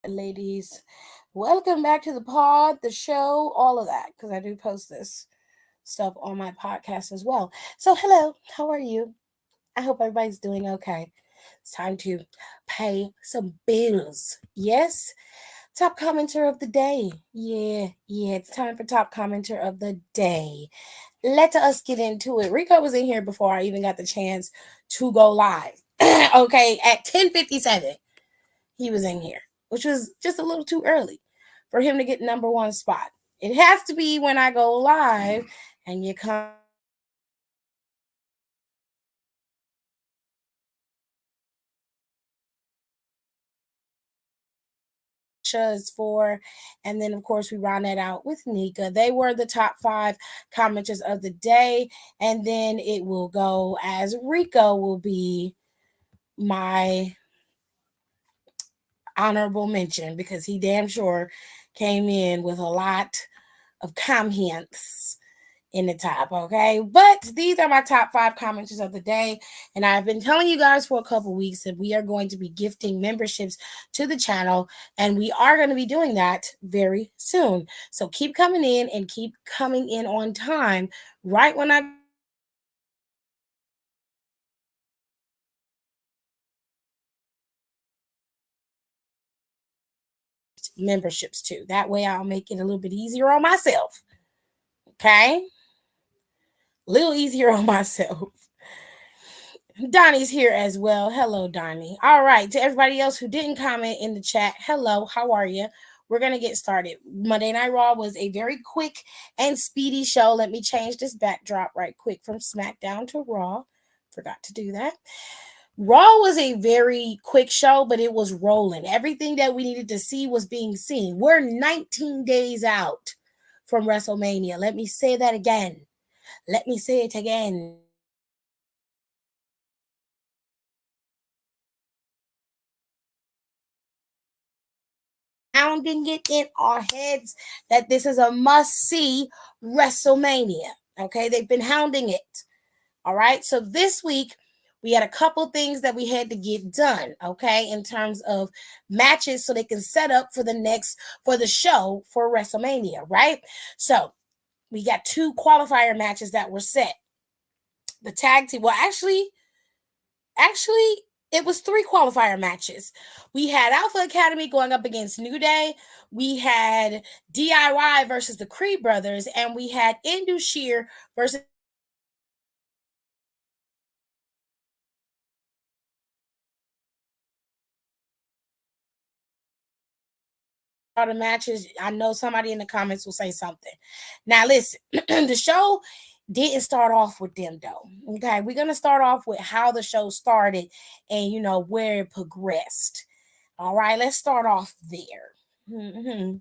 ladies. Welcome back to the pod, the show, all of that, because I do post this stuff on my podcast as well. So, hello, how are you? I hope everybody's doing okay. It's time to pay some bills. Yes, top commenter of the day. Yeah, it's time for top commenter of the day. Let us get into it. Rico was in here before I even got the chance to go live. Okay, at 10:57 he was in here, which was just a little too early for him to get number one spot. It has to be when I go live and you come is for, and then of course we round that out with Nika. They were the top five commenters of the day, and then it will go as Rico will be my honorable mention because he damn sure came in with a lot of comments in the top, okay? But these are my top five commenters of the day. And I've been telling you guys for a couple weeks that we are going to be gifting memberships to the channel, and we are going to be doing that very soon. So keep coming in and keep coming in on time. Right when I memberships too. That way I'll make it a little bit easier on myself. Okay? A little easier on myself. Donnie's here as well. Hello, Donnie. All right. To everybody else who didn't comment in the chat, hello. How are you? We're going to get started. Monday Night Raw was a very quick and speedy show. Let me change this backdrop right quick from SmackDown to Raw. Forgot to do that. Raw was a very quick show, but it was rolling. Everything that we needed to see was being seen. We're 19 days out from WrestleMania. Let me say that again. Let me say it again. Pounding it in our heads that this is a must see WrestleMania. Okay, they've been hounding it. All right, so this week we had a couple things that we had to get done. Okay, in terms of matches, so they can set up for the show for WrestleMania. Right, so we got two qualifier matches that were set. The tag team, well, actually, it was three qualifier matches. We had Alpha Academy going up against New Day. We had DIY versus the Creed Brothers, and we had Indu Sheer versus all the matches. I know somebody in the comments will say something. Now, listen, the show didn't start off with them though. Okay, we're gonna start off with how the show started and where it progressed. All right, let's start off there. Mhm.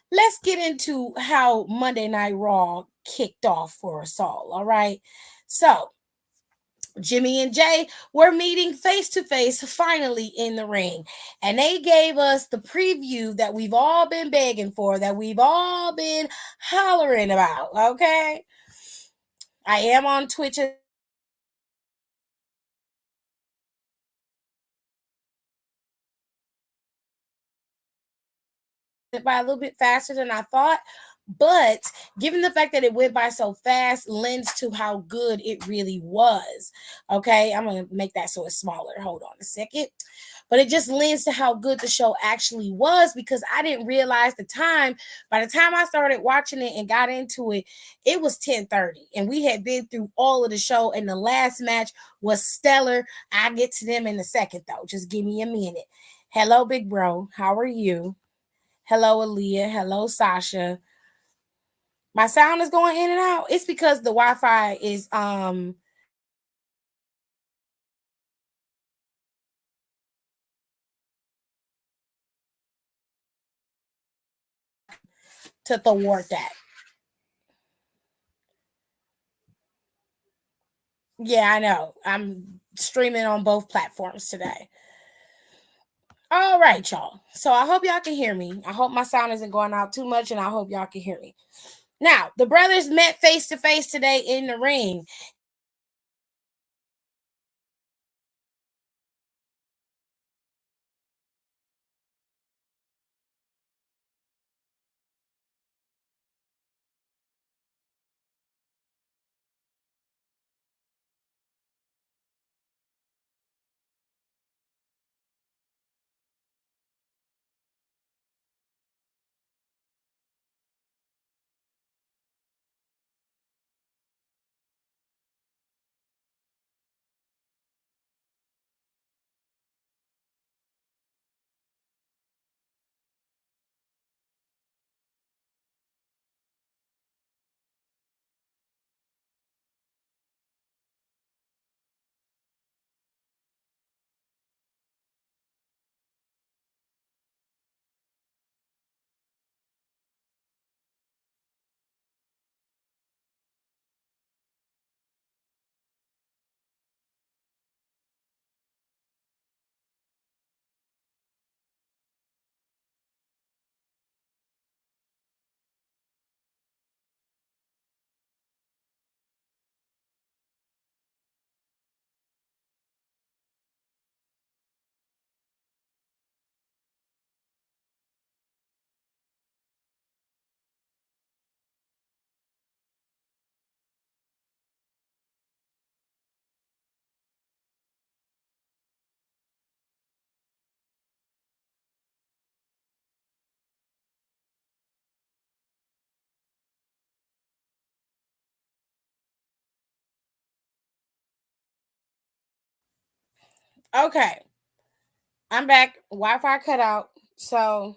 Let's get into how Monday Night Raw kicked off for us all. All right. So, Jimmy and Jay were meeting face to face finally in the ring. And they gave us the preview that we've all been begging for, that we've all been hollering about. Okay. I am on Twitch by a little bit faster than I thought. But given the fact that it went by so fast, lends to how good it really was. Okay, I'm gonna make that so it's smaller. Hold on a second. But it just lends to how good the show actually was because I didn't realize the time. By the time I started watching it and got into it, it was 10:30, and we had been through all of the show. And the last match was stellar. I get to them in a second though. Just give me a minute. Hello, big bro. How are you? Hello, Aaliyah. Hello, Sasha. My sound is going in and out. It's because the Wi-Fi is to thwart that. Yeah, I know. I'm streaming on both platforms today. All right, y'all. So I hope y'all can hear me. I hope my sound isn't going out too much, and I hope y'all can hear me. Now, the brothers met face to face today in the ring. Okay, I'm back. Wi-Fi cut out, so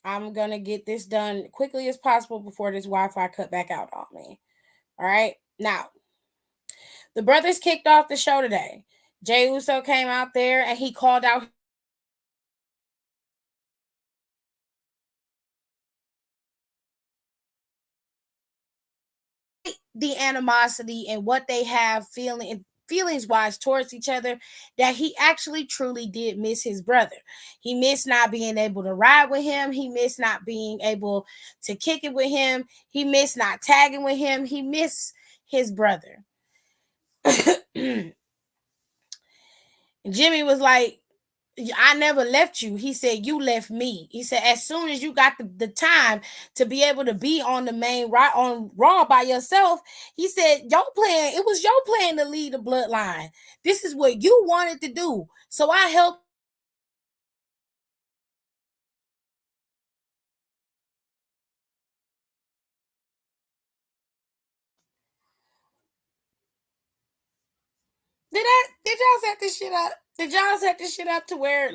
I'm gonna get this done quickly as possible before this Wi-Fi cut back out on me. All right, now the brothers kicked off the show today. Jay Uso came out there and he called out the animosity and what they have feelings wise towards each other, that he actually truly did miss his brother. He missed not being able to ride with him. He missed not being able to kick it with him. He missed not tagging with him. He missed his brother. Jimmy was like, I never left you. He said, you left me. He said, as soon as you got the time to be able to be on the main right on Raw by yourself, he said, your plan, it was your plan to lead the bloodline. This is what you wanted to do. So I helped. Did y'all set this shit up? Did y'all set this shit up to where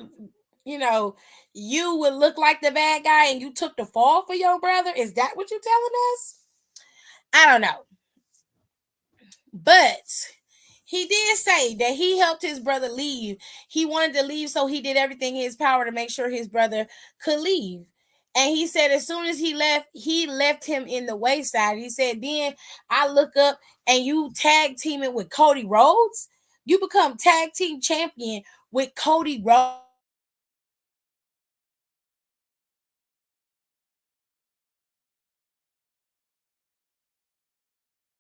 you know you would look like the bad guy and you took the fall for your brother? Is that what you're telling us? I don't know. But he did say that he helped his brother leave. He wanted to leave, so he did everything in his power to make sure his brother could leave. And he said as soon as he left him in the wayside. He said, then I look up and you tag teaming with Cody Rhodes. You become tag team champion with Cody Rhodes.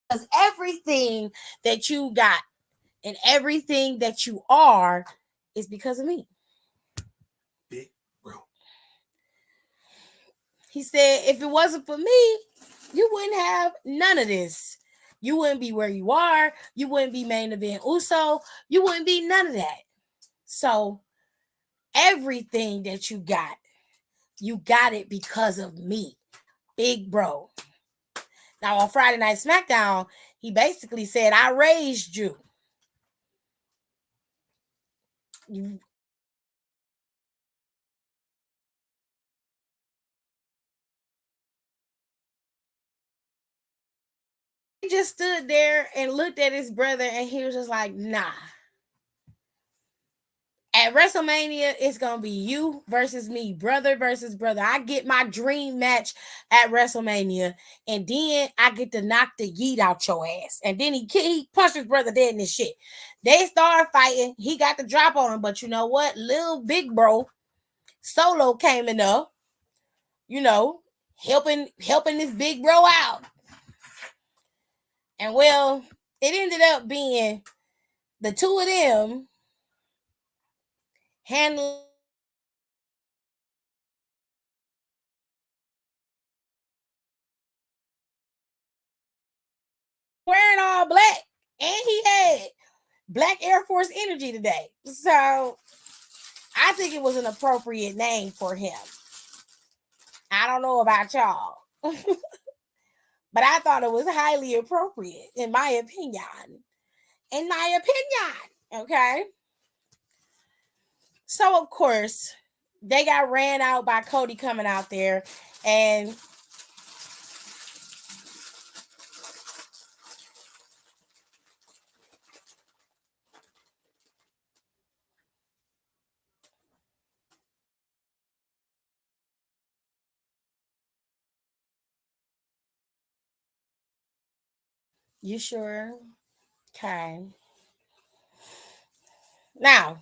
Because everything that you got and everything that you are is because of me. Big bro. He said, if it wasn't for me, you wouldn't have none of this. You wouldn't be where you are. You wouldn't be main event Uso. You wouldn't be none of that. So everything that you got it because of me, big bro. Now on Friday Night SmackDown, he basically said, I raised you. You he just stood there and looked at his brother and he was just like, nah. At WrestleMania, it's gonna be you versus me, brother versus brother. I get my dream match at WrestleMania, and then I get to knock the yeet out your ass. And then he punched his brother dead in this shit. They started fighting. He got the drop on him, but you know what? Little big bro Solo came in up, you know, helping this big bro out. And well, it ended up being the two of them handling wearing all black, and he had Black Air Force Energy today. So I think it was an appropriate name for him. I don't know about y'all, but I thought it was highly appropriate, in my opinion. In my opinion. Okay. So, of course, they got ran out by Cody coming out there. And you sure? Okay. Now,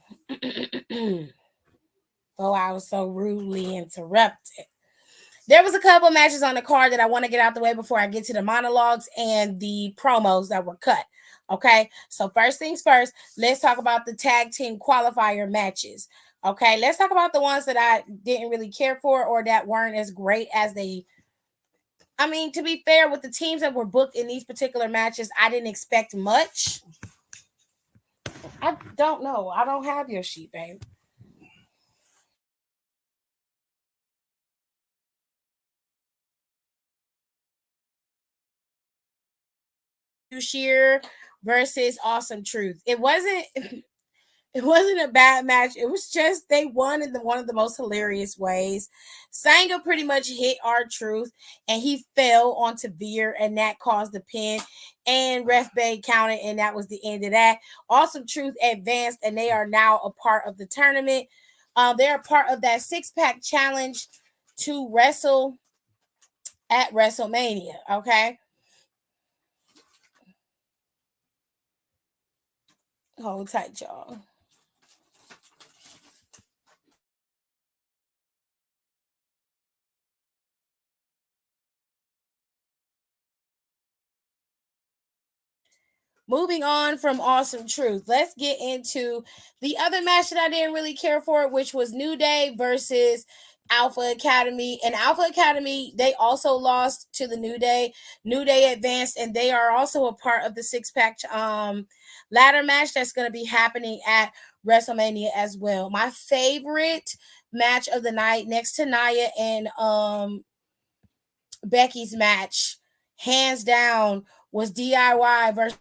oh, I was so rudely interrupted. There was a couple matches on the card that I want to get out the way before I get to the monologues and the promos that were cut. Okay, so first things first, let's talk about the tag team qualifier matches. Okay, let's talk about the ones that I didn't really care for or that weren't as great as they. I mean, to be fair, with the teams that were booked in these particular matches, I didn't expect much. I don't know. I don't have your sheet, babe. Shearer versus Awesome Truth. It wasn't it wasn't a bad match. It was just they won in one of the most hilarious ways. Sanga pretty much hit R-Truth and he fell onto Veer and that caused the pin. And Ref Bay counted and that was the end of that. Awesome Truth advanced and they are now a part of the tournament. They're a part of that six-pack challenge to wrestle at WrestleMania. Okay. Hold tight, y'all. Moving on from Awesome Truth, let's get into the other match that I didn't really care for, which was New Day versus Alpha Academy. And Alpha Academy, they also lost to the New Day. New Day advanced, and they are also a part of the six-pack ladder match that's going to be happening at WrestleMania as well. My favorite match of the night, next to Nia and Becky's match, hands down, was DIY versus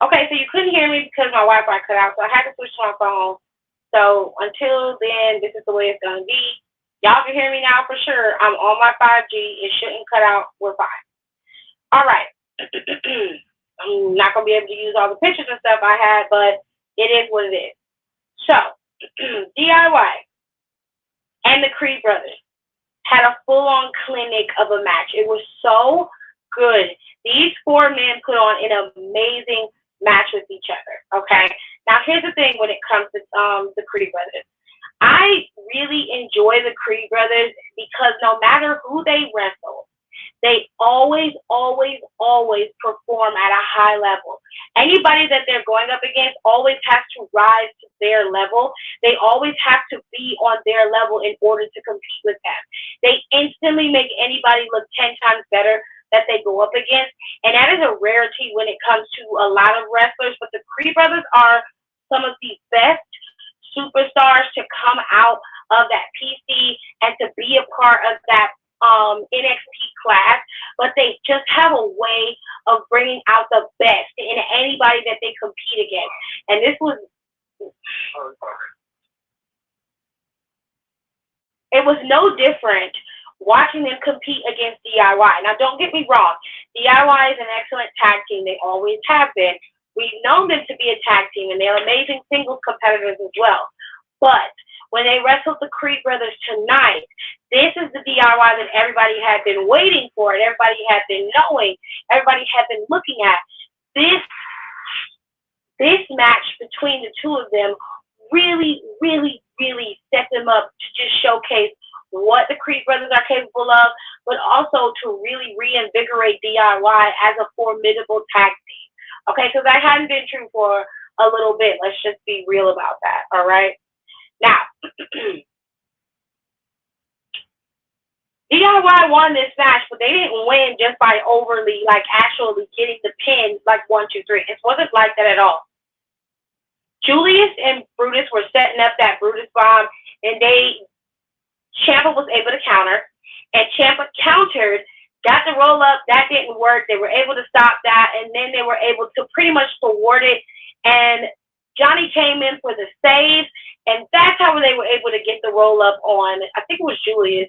Okay, so you couldn't hear me because my Wi-Fi cut out, so I had to switch to my phone. So until then, this is the way it's gonna be. Y'all can hear me now for sure. I'm on my 5G. It shouldn't cut out. We're fine. All right. I'm not gonna be able to use all the pictures and stuff I had, but it is what it is. So DIY and the Creed brothers had a full-on clinic of a match. It was so good. These four men put on an amazing match with each other. Okay. Now here's the thing when it comes to the Creed brothers. I really enjoy the Creed brothers because no matter who they wrestle, they always, always, always perform at a high level. Anybody that they're going up against always has to rise to their level. They always have to be on their level in order to compete with them. They instantly make anybody look 10 times better that they go up against. And that is a rarity when it comes to a lot of wrestlers. But the Creed brothers are some of the best superstars to come out of that PC and to be a part of that NXT class, but they just have a way of bringing out the best in anybody that they compete against. And this was, it was no different watching them compete against DIY. Now, don't get me wrong, DIY is an excellent tag team. They always have been. We've known them to be a tag team, and they're amazing singles competitors as well. But when they wrestled the Creed brothers tonight, this is the DIY that everybody had been waiting for, and everybody had been knowing, everybody had been looking at. This this match between the two of them really, really, really set them up to just showcase what the Creed brothers are capable of, but also to really reinvigorate DIY as a formidable tag team. Okay, because that hadn't been true for a little bit. Let's just be real about that. All right. Now, DIY won this match, but they didn't win just by overly, like, actually getting the pin, like, 1, 2, 3. It wasn't like that at all. Julius and Brutus were setting up that Brutus bomb, and Ciampa was able to counter, and Ciampa countered, got the roll up, that didn't work. They were able to stop that, and then they were able to pretty much thwart it, and Johnny came in for the save, and that's how they were able to get the roll up on, I think it was Julius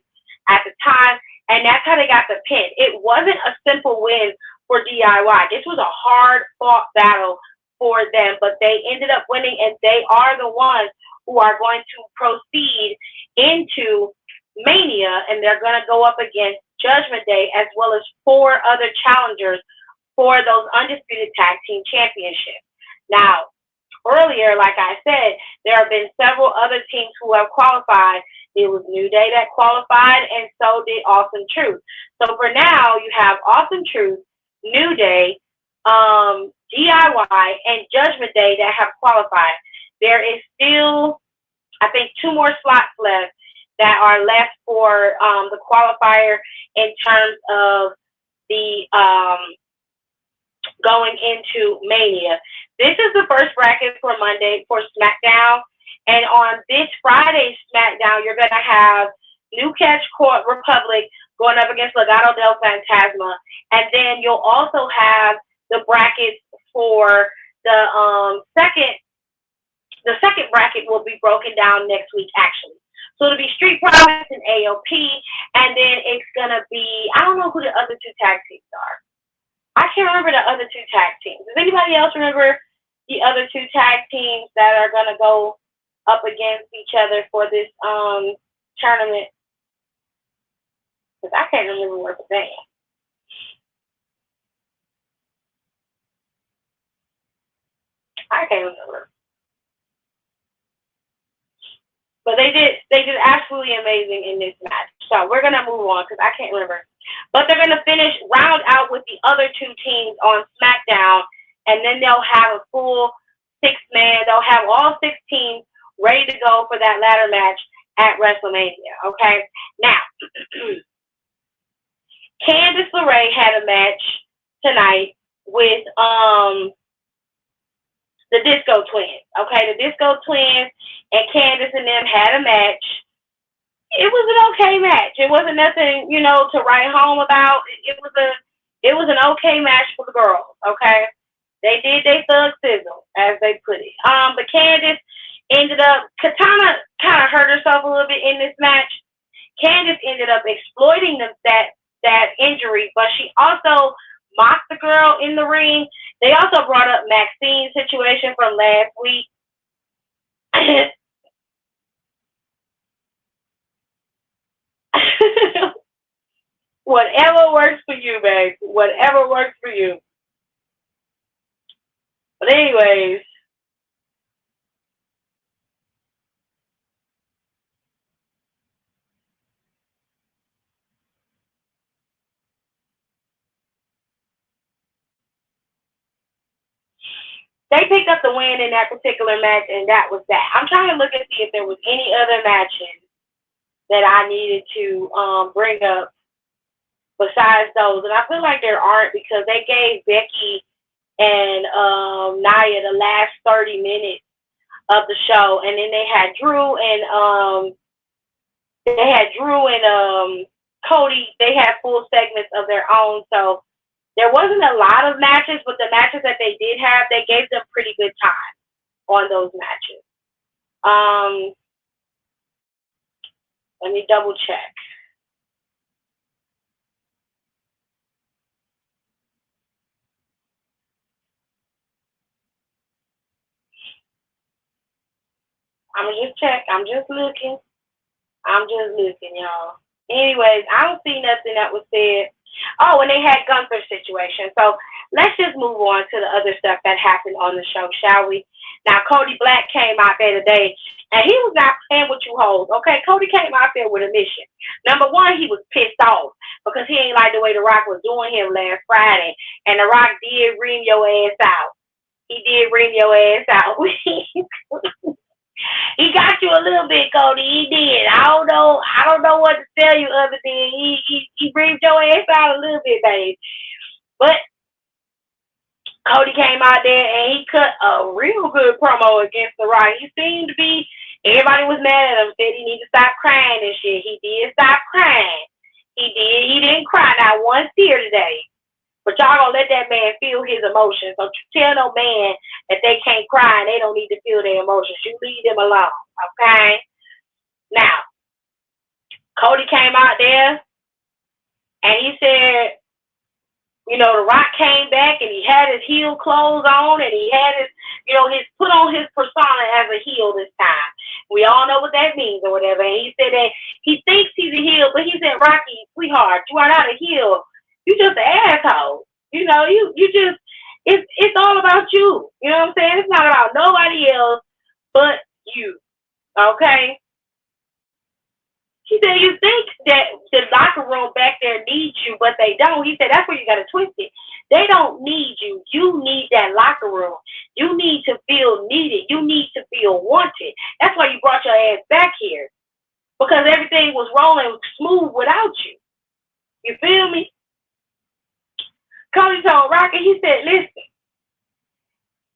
at the time, and that's how they got the pin. It wasn't a simple win for DIY. This was a hard fought battle for them, but they ended up winning, and they are the ones who are going to proceed into Mania, and they're going to go up against Judgment Day as well as 4 other challengers for those undisputed tag team championships. Now, earlier, like I said, there have been several other teams who have qualified. It was New Day that qualified, and so did Awesome Truth. So for now, you have Awesome Truth, New Day, DIY, and Judgment Day that have qualified. There is still, I think, 2 more slots left that are left for the qualifier in terms of the going into Mania. This is the first bracket for Monday for SmackDown. And on this Friday's SmackDown, you're going to have New Catch Court Republic going up against Legado del Fantasma. And then you'll also have the brackets for the second bracket will be broken down next week, actually. So it'll be Street Profits and AOP, and then it's going to be, I don't know who the other 2 tag teams are. I can't remember the other 2 tag teams. Does anybody else remember the other 2 tag teams that are going to go up against each other for this tournament? Because I can't remember what the name. I can't remember. But they did absolutely amazing in this match. So we're gonna move on because I can't remember. But they're gonna round out with the other 2 teams on SmackDown, and then they'll have a full 6-man. They'll have all 6 teams ready to go for that ladder match at WrestleMania. Okay. Now, Candice LeRae had a match tonight with the Disco Twins. Okay, the Disco Twins and Candice and them had a match. It was an okay match. It wasn't nothing, to write home about. It was an okay match for the girls. Okay, they did their thug sizzle, as they put it. But Candice ended up, Katana kind of hurt herself a little bit in this match. Candice ended up exploiting that injury, but she also mocked the girl in the ring. They also brought up Maxine's situation from last week. Whatever works for you, babe. Whatever works for you. But anyways, they picked up the win in that particular match, and that was that. I'm trying to look and see if there was any other matches that I needed to bring up besides those. And I feel like there aren't, because they gave Becky and Nia the last 30 minutes of the show, and then they had Drew and Cody. They had full segments of their own, so there wasn't a lot of matches, but the matches that they did have, they gave them pretty good time on those matches. Let me double check. I'm just looking, y'all. Anyways, I don't see nothing that was said Oh, and they had Gunther's situation. So let's just move on to the other stuff that happened on the show, shall we? Now, Cody Black came out there today, and he was not playing with you hoes, okay? Cody came out there with a mission. Number one, he was pissed off because he ain't like the way The Rock was doing him last Friday, and The Rock did ream your ass out. He did ream your ass out. He got you a little bit, Cody. He did. I don't know. I don't know what to tell you other than he breathed your ass out a little bit, babe. But Cody came out there and he cut a real good promo against The Rock. He seemed to be. Everybody was mad at him. Said he need to stop crying and shit. He did stop crying. He did. He didn't cry not one tear today. But y'all gonna let that man feel his emotions. Don't you tell no man that they can't cry and they don't need to feel their emotions. You leave them alone, okay? Now, Cody came out there and he said, you know, The Rock came back and he had his heel clothes on and he had his, you know, his put on his persona as a heel this time. We all know what that means or whatever. And he said that he thinks he's a heel, but he said, Rocky, sweetheart, you are not a heel. You just an asshole. You know, you just it's all about you. You know what I'm saying? It's not about nobody else but you. Okay? He said you think that the locker room back there needs you, but they don't. He said that's where you gotta twist it. They don't need you. You need that locker room. You need to feel needed. You need to feel wanted. That's why you brought your ass back here. Because everything was rolling smooth without you. You feel me? Cody told Rocky, he said, listen,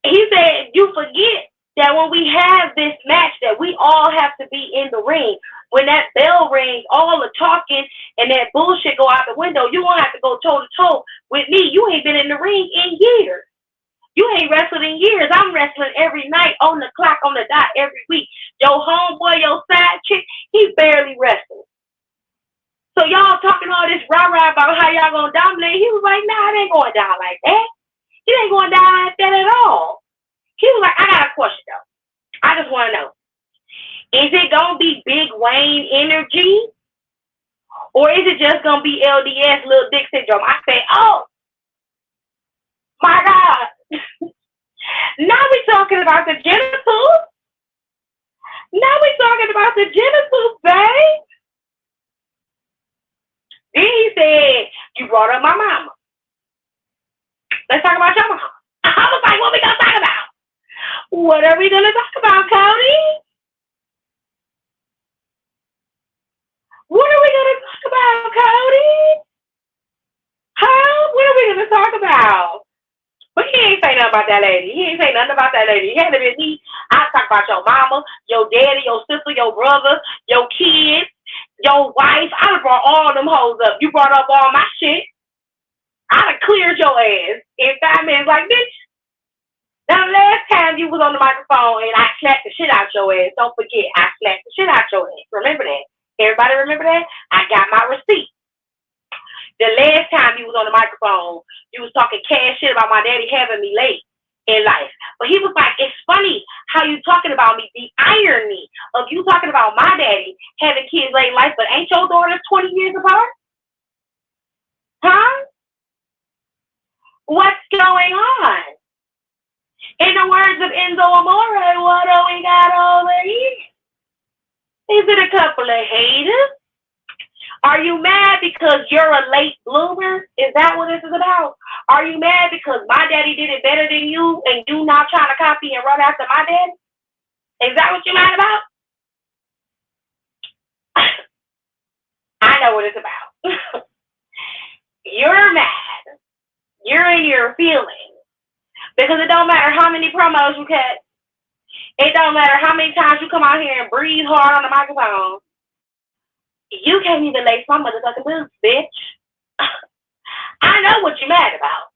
he said, you forget that when we have this match that we all have to be in the ring. When that bell rings, all the talking and that bullshit go out the window, you won't have to go toe-to-toe with me. You ain't been in the ring in years. You ain't wrestled in years. I'm wrestling every night on the clock, on the dot, every week. Your homeboy, your side chick, he barely wrestles. So y'all talking all this rah-rah about how y'all gonna dominate. He was like, nah, it ain't going down like that. It ain't going down like that at all. He was like, I got a question though. I just want to know. Is it gonna be Big Wayne energy? Or is it just gonna be LDS, Little Dick Syndrome? I say, oh my God. Now we talking about the genitals. Now we talking about the genitals, babe. Then he said, you brought up my mama. Let's talk about your mama. I was like, what we gonna talk about? What are we gonna talk about, Cody? What are we gonna talk about, Cody? Huh? What are we gonna talk about? But he ain't say nothing about that lady. He ain't say nothing about that lady. He had to be me. I talk about your mama, your daddy, your sister, your brother, your kids, your wife. I done brought all them hoes up. You brought up all my shit. I done cleared your ass in 5 minutes. Like, bitch. Now, the last time you was on the microphone and I slapped the shit out your ass, don't forget, I slapped the shit out your ass. Remember that? Everybody remember that? I got my receipt. The last time you was on the microphone, you was talking cash shit about my daddy having me late in life. But he was like, it's funny how you talking about me, the irony of you talking about my daddy having kids late in life, but ain't your daughters 20 years apart? Huh? What's going on? In the words of Enzo Amore, what do we got over here? Is it a couple of haters? Are you mad because you're a late bloomer? Is that what this is about? Are you mad because my daddy did it better than you and you not trying to copy and run after my daddy? Is that what you're mad about? I know what it's about. You're mad. You're in your feelings. Because it don't matter how many promos you cut. It don't matter how many times you come out here and breathe hard on the microphone. You can't even lace my motherfucking boots, bitch. I know what you're mad about.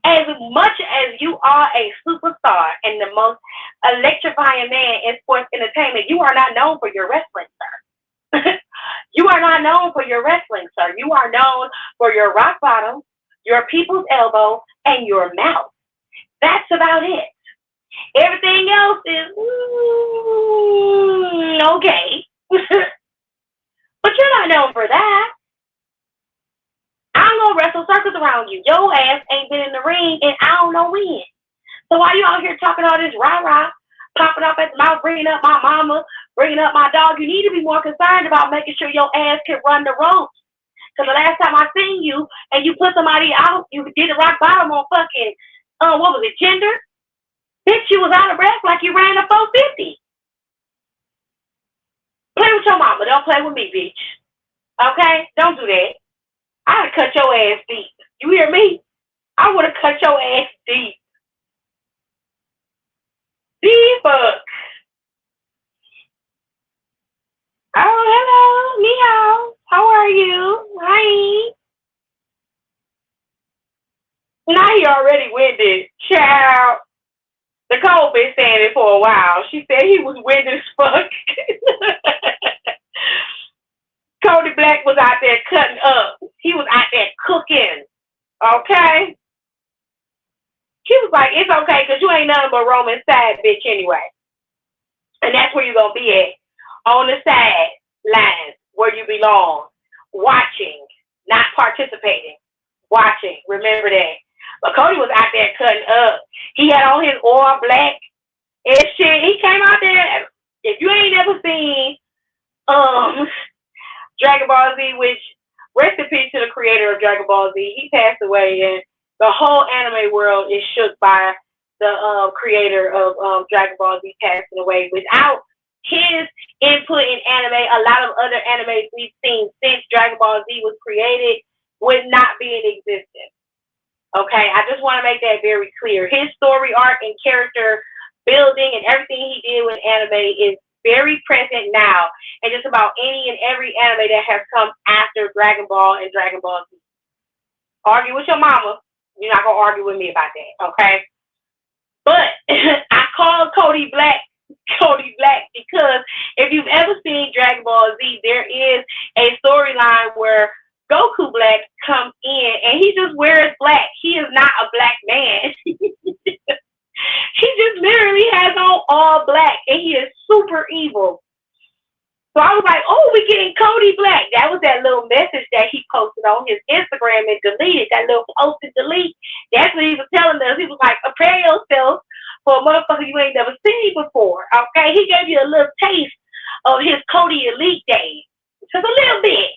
As much as you are a superstar and the most electrifying man in sports entertainment, you are not known for your wrestling, sir. You are not known for your wrestling, sir. You are known for your rock bottom, your people's elbow, and your mouth. That's about it. Everything else is okay. But you're not known for that. I'm I'm gonna wrestle circles around you. Your ass ain't been in the ring and I don't know when. So why you out here talking all this rah-rah, popping up at the mouth, bringing up my mama, bringing up my dog? You need to be more concerned about making sure your ass can run the ropes. Because the last time I seen you and you put somebody out, you did a rock bottom on fucking, what was it, gender? Bitch, you was out of breath like you ran a 450. Play with your mama. Don't play with me, bitch. Okay? Don't do that. I'd have cut your ass deep. You hear me? I would have cut your ass deep. Deep fuck. Oh, hello. Ni hao. How are you? Hi. Now he already winded. Child. Nicole been saying it for a while. She said he was winded as fuck. Cody Black was out there cutting up. He was out there cooking. Okay? She was like, it's okay because you ain't nothing but Roman side bitch anyway. And that's where you're going to be at. On the side lines where you belong. Watching. Not participating. Watching. Remember that. But Cody was out there cutting up. He had on his all black and shit. He came out there. If you ain't never seen Dragon Ball Z, which rest in peace to the creator of Dragon Ball Z. He passed away, and the whole anime world is shook by the creator of Dragon Ball Z passing away. Without his input in anime, a lot of other animes we've seen since Dragon Ball Z was created would not be in existence. Okay, I just want to make that very clear. His story arc and character building and everything he did with anime is very present now, and just about any and every anime that has come after Dragon Ball and Dragon Ball Z. Argue with your mama. You're not going to argue with me about that, okay? But I call Cody Black because if you've ever seen Dragon Ball Z, there is a storyline where Goku Black comes in and he just wears black. He is not a black man. He just literally has on all black and he is super evil. So I was like, oh, we're getting Cody Black. That was that little message that he posted on his Instagram and deleted, that little post and delete. That's what he was telling us. He was like, prepare yourself for a motherfucker you ain't never seen before. Okay? He gave you a little taste of his Cody Elite days. Just a little bit.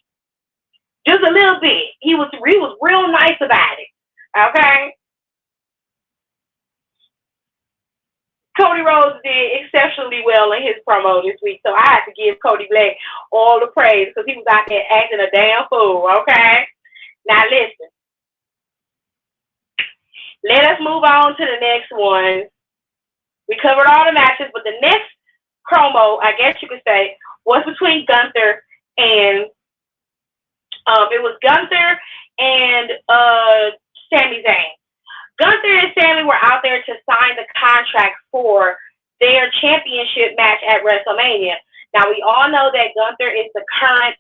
Just a little bit. He was real nice about it. Okay? Cody Rhodes did exceptionally well in his promo this week, so I had to give Cody Black all the praise because he was out there acting a damn fool, okay? Now listen. Let us move on to the next one. We covered all the matches, but the next promo, I guess you could say, was between Gunther and it was Gunther and Sami Zayn. Gunther and Sami were out there to sign the contract for their championship match at WrestleMania. Now, we all know that Gunther is the current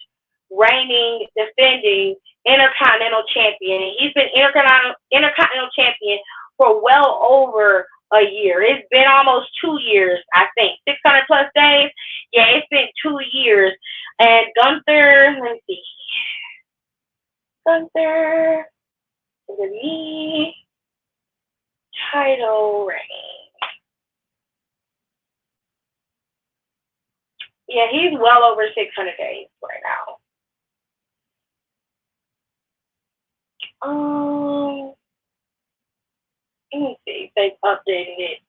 reigning, defending Intercontinental Champion. He's been Intercontinental Champion for well over a year. It's been almost 2 years, I think. 600 plus days? Yeah, it's been 2 years. And Gunther, let me see. Gunther, the title reign. Yeah, he's well over 600 days right now. Let me see if they've updated it.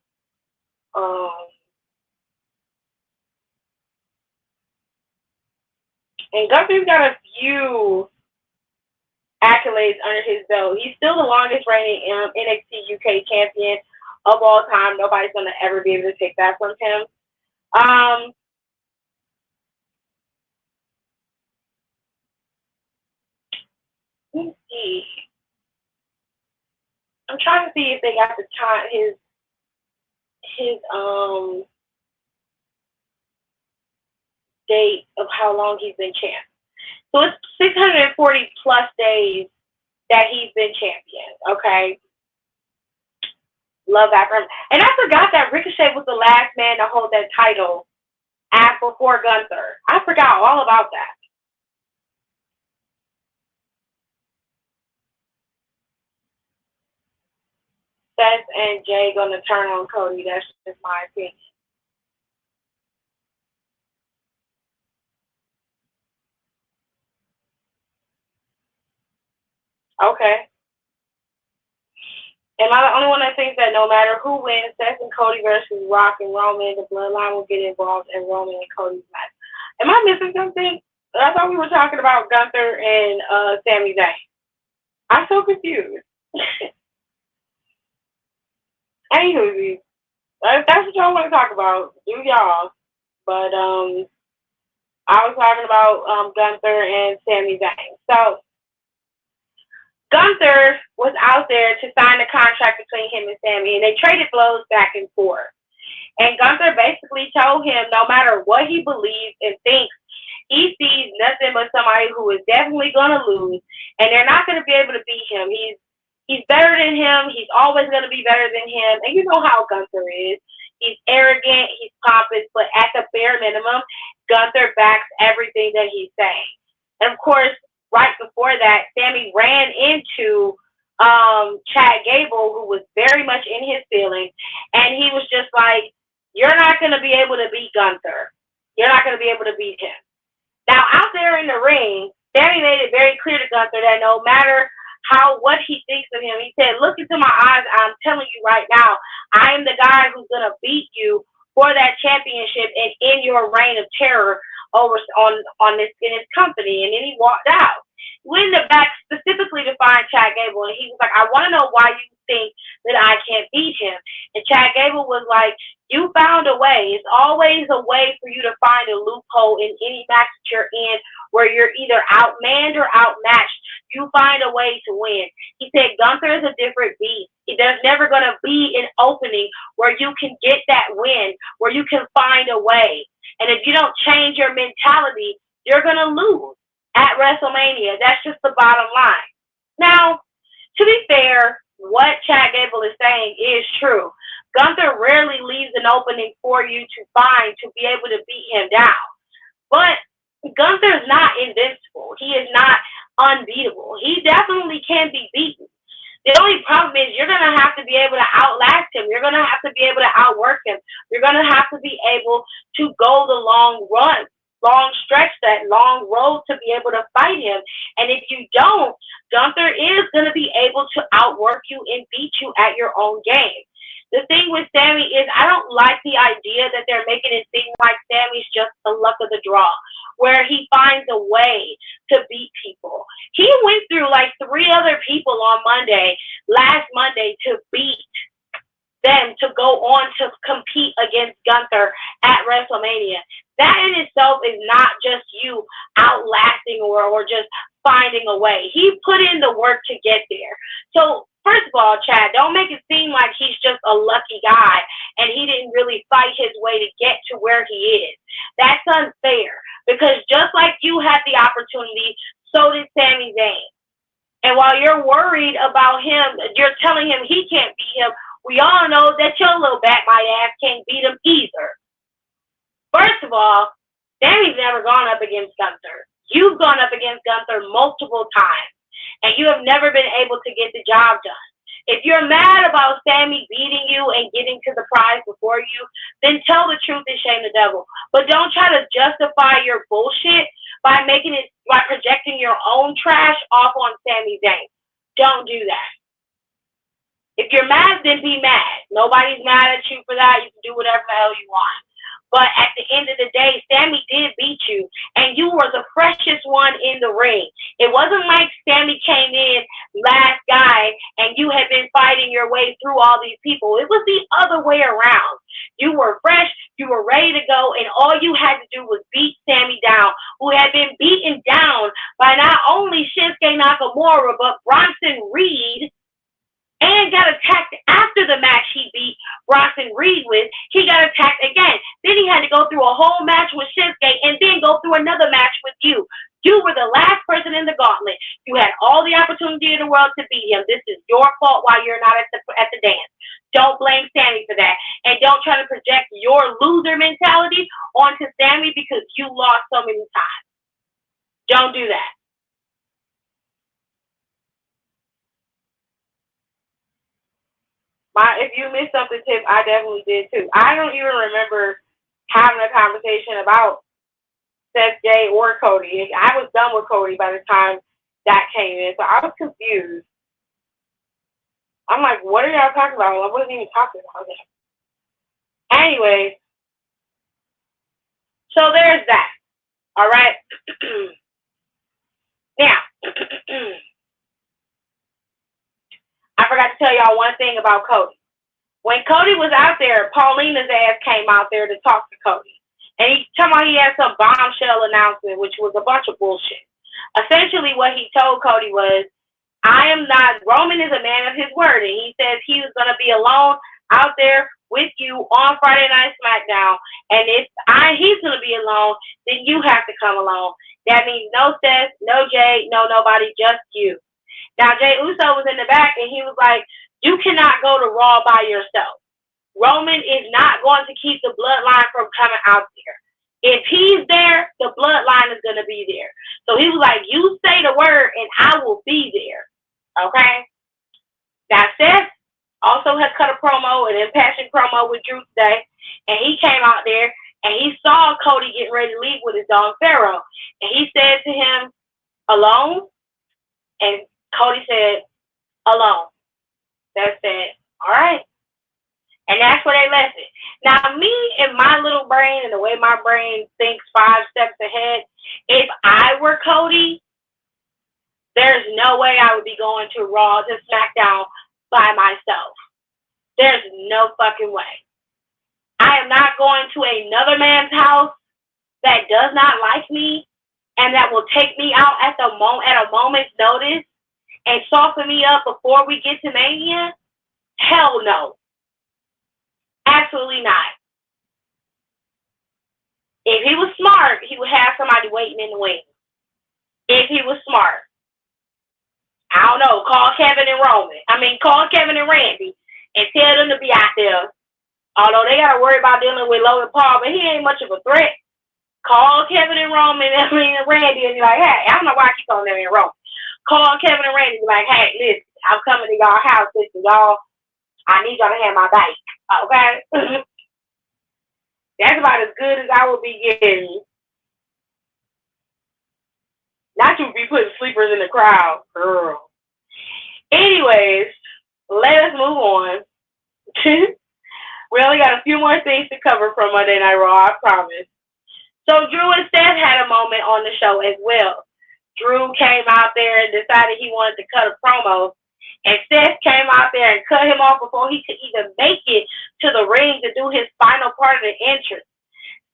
And Gunther's got a few accolades under his belt. He's still the longest reigning NXT UK champion of all time. Nobody's going to ever be able to take that from him. Let me see. I'm trying to see if they got the time, his date of how long he's been champ. So it's 640 plus days that he's been champion. Okay. Love that for him. And I forgot that Ricochet was the last man to hold that title before Gunther. I forgot all about that. Seth and Jay gonna turn on Cody. That's just my opinion. Okay. Am I the only one that thinks that no matter who wins, Seth and Cody versus Rock and Roman, the bloodline will get involved in Roman and Cody's match? Am I missing something? I thought we were talking about Gunther and Sami Zayn. I'm so confused. Anywho, if that's what y'all want to talk about, do y'all. But I was talking about Gunther and Sami Zayn. So Gunther was out there to sign the contract between him and Sami, and they traded blows back and forth. And Gunther basically told him no matter what he believes and thinks, he sees nothing but somebody who is definitely going to lose, and they're not going to be able to beat him. He's better than him. He's always going to be better than him. And you know how Gunther is. He's arrogant. He's pompous. But at the bare minimum, Gunther backs everything that he's saying. And, of course, right before that, Sami ran into Chad Gable, who was very much in his feelings. And he was just like, you're not going to be able to beat Gunther. You're not going to be able to beat him. Now, out there in the ring, Sami made it very clear to Gunther that no matter what he thinks of him, he said, look into my eyes. I'm telling you right now, I am the guy who's going to beat you for that championship and in your reign of terror over on this in his company. And then he walked out. He went in the back specifically to find Chad Gable, and he was like, I want to know why you think that I can't beat him. And Chad Gable was like, you found a way. It's always a way for you to find a loophole in any match that you're in where you're either outmanned or outmatched. You find a way to win. He said Gunther is a different beast. There's never going to be an opening where you can get that win, where you can find a way. And if you don't change your mentality, you're going to lose at WrestleMania. That's just the bottom line. Now, to be fair, what Chad Gable is saying is true. Gunther rarely leaves an opening for you to find to be able to beat him down. But Gunther is not invincible. He is not unbeatable. He definitely can be beaten. The only problem is you're going to have to be able to outlast him. You're going to have to be able to outwork him. You're going to have to be able to go the long run, long stretch, that long road to be able to fight him. And if you don't, Gunther is going to be able to outwork you and beat you at your own game. The thing with Sami is I don't like the idea that they're making it seem like Sami's just the luck of the draw, where he finds a way to beat people. He went through like 3 other people on last Monday, to beat them to go on to compete against Gunther at WrestleMania. That in itself is not just you outlasting or just finding a way. He put in the work to get there. So, first of all, Chad, don't make it seem like he's just a lucky guy and he didn't really fight his way to get to where he is. That's unfair because just like you had the opportunity, so did Sami Zayn. And while you're worried about him, you're telling him he can't beat him, we all know that your little bat my ass can't beat him either. First of all, Sami's never gone up against Gunther. You've gone up against Gunther multiple times, and you have never been able to get the job done. If you're mad about Sami beating you and getting to the prize before you, then tell the truth and shame the devil. But don't try to justify your bullshit by projecting your own trash off on Sami Zayn. Don't do that. If you're mad, then be mad. Nobody's mad at you for that. You can do whatever the hell you want. But at the end of the day, Sami did beat you, and you were the freshest one in the ring. It wasn't like Sami came in last guy, and you had been fighting your way through all these people. It was the other way around. You were fresh, you were ready to go, and all you had to do was beat Sami down, who had been beaten down by not only Shinsuke Nakamura, but Bronson Reed, and got attacked after the match he beat Bronson Reed with. He got attacked again. Then he had to go through a whole match with Shinsuke and then go through another match with you. You were the last person in the gauntlet. You had all the opportunity in the world to beat him. This is your fault why you're not at the dance. Don't blame Sami for that. And don't try to project your loser mentality onto Sami because you lost so many times. Don't do that. If you missed something, Tip, I definitely did too. I don't even remember having a conversation about Seth J or Cody. I was done with Cody by the time that came in, so I was confused. I'm like, what are y'all talking about? I wasn't even talking about that. Anyway, so there's that. All right. Now, I forgot to tell y'all one thing about Cody. When Cody was out there, Paulina's ass came out there to talk to Cody. And he told me he had some bombshell announcement, which was a bunch of bullshit. Essentially, what he told Cody was, Roman is a man of his word. And he says he was going to be alone out there with you on Friday Night SmackDown. And if he's going to be alone, then you have to come along. That means no Seth, no Jay, no nobody, just you. Now, Jay Uso was in the back, and he was like, you cannot go to Raw by yourself. Roman is not going to keep the bloodline from coming out there. If he's there, the bloodline is going to be there. So he was like, you say the word, and I will be there. Okay? Now, Seth also had cut a promo, an impassioned promo with Drew today, and he came out there, and he saw Cody getting ready to leave with his dog Pharaoh. And he said to him, alone? And Cody said, alone. That said, all right. And that's where they left it. Now, me and my little brain and the way my brain thinks 5 steps ahead, if I were Cody, there's no way I would be going to Raw, to SmackDown by myself. There's no fucking way. I am not going to another man's house that does not like me and that will take me out at a moment's notice and soften me up before we get to Mania. Hell no. Absolutely not. If he was smart, he would have somebody waiting in the wings. If he was smart. I don't know. Call Kevin and Randy and tell them to be out there. Although they got to worry about dealing with Logan Paul, but he ain't much of a threat. Call Kevin and Randy and be like, hey, I don't know why I keep calling them in Roman. Call Kevin and Randy and be like, hey, listen, I'm coming to y'all house. Listen, y'all, I need y'all to have my back. Okay? That's about as good as I would be getting. Not to be putting sleepers in the crowd, girl. Anyways, let us move on. We only got a few more things to cover from Monday Night Raw, I promise. So Drew and Seth had a moment on the show as well. Drew came out there and decided he wanted to cut a promo. And Seth came out there and cut him off before he could even make it to the ring to do his final part of the entrance.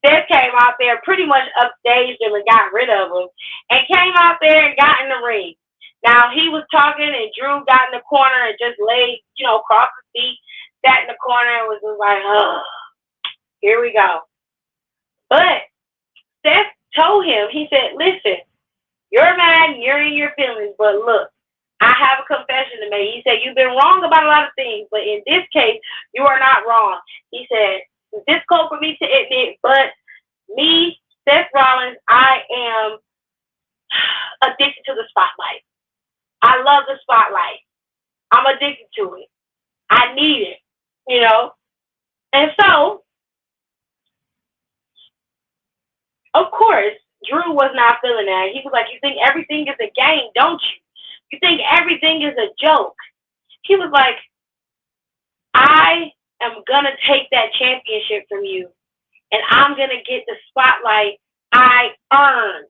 Seth came out there, pretty much upstaged him and got rid of him, and came out there and got in the ring. Now, he was talking, and Drew got in the corner and just laid, across his feet, sat in the corner, and was just like, oh, here we go. But Seth told him, he said, listen, you're mad and you're in your feelings, but look, I have a confession to make. He said, you've been wrong about a lot of things, but in this case, you are not wrong. He said, it's difficult for me to admit, but me, Seth Rollins, I am addicted to the spotlight. I love the spotlight. I'm addicted to it. I need it, And so, of course, Drew was not feeling that. He was like, you think everything is a game, don't you? You think everything is a joke. He was like, I am going to take that championship from you, and I'm going to get the spotlight I earned.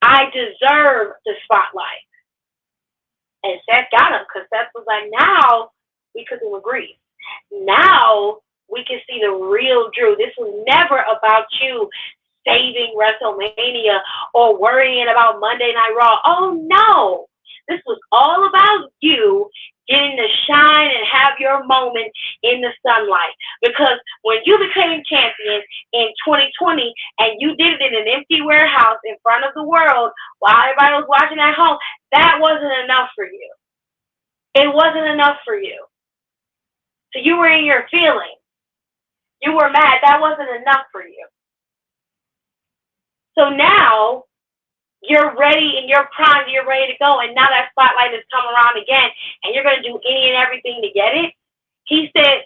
I deserve the spotlight. And Seth got him because Seth was like, now we could agree. Now we can see the real Drew. This was never about you saving WrestleMania or worrying about Monday Night Raw. Oh, no. This was all about you getting to shine and have your moment in the sunlight. Because when you became champion in 2020 and you did it in an empty warehouse in front of the world while everybody was watching at home, that wasn't enough for you. It wasn't enough for you. So you were in your feelings. You were mad. That wasn't enough for you. So now you're ready in your prime, you're ready to go, and now that spotlight has come around again, and you're going to do any and everything to get it. He said,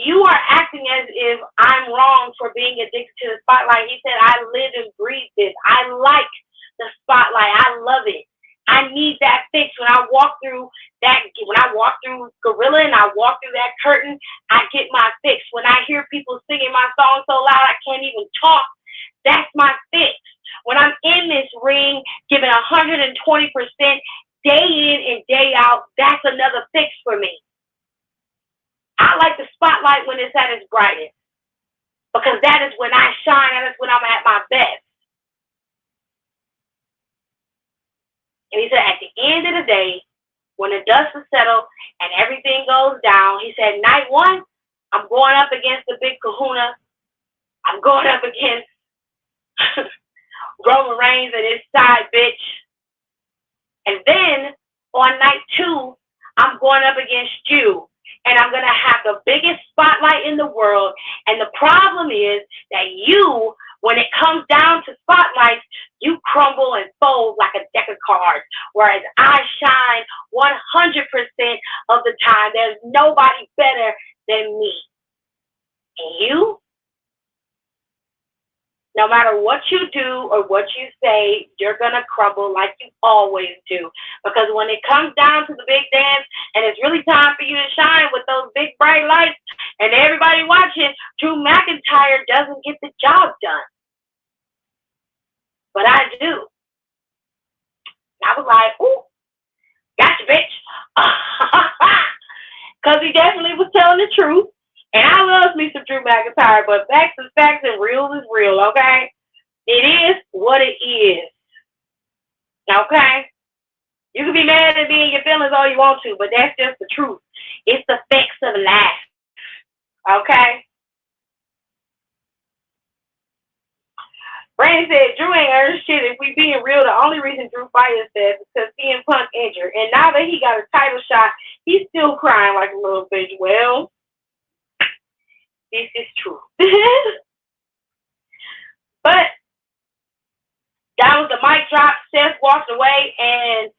you are acting as if I'm wrong for being addicted to the spotlight. He said, I live and breathe this. I like the spotlight. I love it. I need that fix. When I walk through Gorilla and I walk through that curtain, I get my fix. When I hear people singing my song so loud I can't even talk, that's my fix. When I'm in this ring giving 120% day in and day out, that's another fix for me. I like the spotlight when it's at its brightest because that is when I shine. That is when I'm at my best. And he said, at the end of the day, when the dust is settled and everything goes down, he said, night one, I'm going up against the big kahuna. I'm going up against Roman Reigns and his side bitch. And then on night two, I'm going up against you. And I'm going to have the biggest spotlight in the world. And the problem is that you, when it comes down to spotlights, you crumble and fold like a deck of cards. Whereas I shine 100% of the time. There's nobody better than me. And you, no matter what you do or what you say, you're going to crumble like you always do. Because when it comes down to the big dance and it's really time for you to shine with those big bright lights and everybody watching, Drew McIntyre doesn't get the job done. But I do. I was like, ooh, gotcha, bitch. Because he definitely was telling the truth. And I love me some Drew McIntyre, but facts is facts and real is real, okay? It is what it is. Okay? You can be mad at me and your feelings all you want to, but that's just the truth. It's the facts of life. Okay? Brandon said, Drew ain't earned shit. If we being real, the only reason Drew fighted is because CM Punk injured. And now that he got a title shot, he's still crying like a little bitch. Well, this is true. But that was the mic drop. Seth walked away, and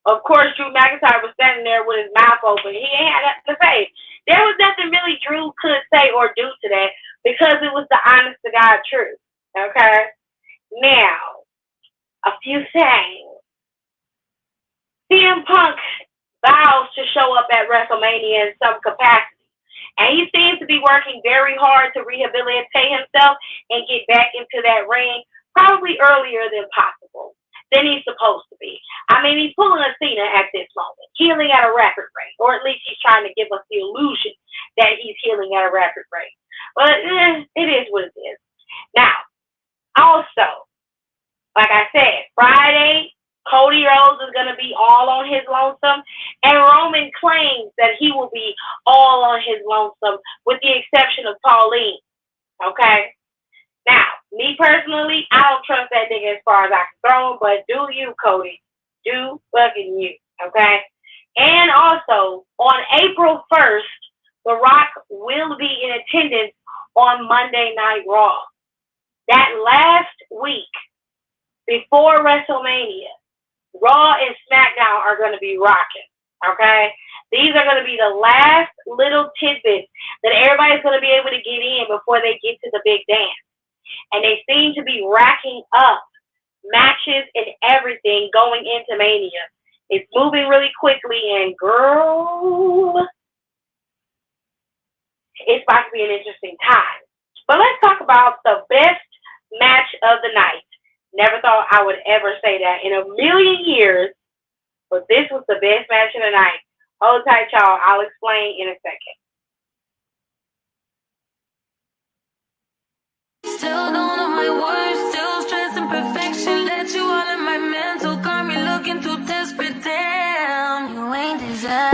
of course, Drew McIntyre was standing there with his mouth open. He ain't had nothing to say. There was nothing really Drew could say or do to that because it was the honest to God truth. Okay? Now, a few things. CM Punk vows to show up at WrestleMania in some capacity. And he seems to be working very hard to rehabilitate himself and get back into that ring probably earlier than possible, than he's supposed to be. I mean, he's pulling a Cena at this moment, healing at a record rate, or at least he's trying to give us the illusion that he's healing at a record rate. But it is what it is. Now, also, like I said, Friday, Cody Rhodes is going to be all on his lonesome, and Roman claims that he will be all on his lonesome, with the exception of Pauline. Okay? Now, me personally, I don't trust that nigga as far as I can throw him, but do you, Cody? Do fucking you. Okay? And also, on April 1st, The Rock will be in attendance on Monday Night Raw. That last week before WrestleMania, Raw and SmackDown are going to be rocking, okay? These are going to be the last little tidbits that everybody's going to be able to get in before they get to the big dance. And they seem to be racking up matches and everything going into Mania. It's moving really quickly, and girl, it's about to be an interesting time. But let's talk about the best match of the night. Never thought I would ever say that in a million years, but this was the best match of the night. Hold tight, y'all. I'll explain in a second. Still don't know my words, still stressing perfection. Let you all in my mental, got me looking too desperate. Damn, you ain't deserve.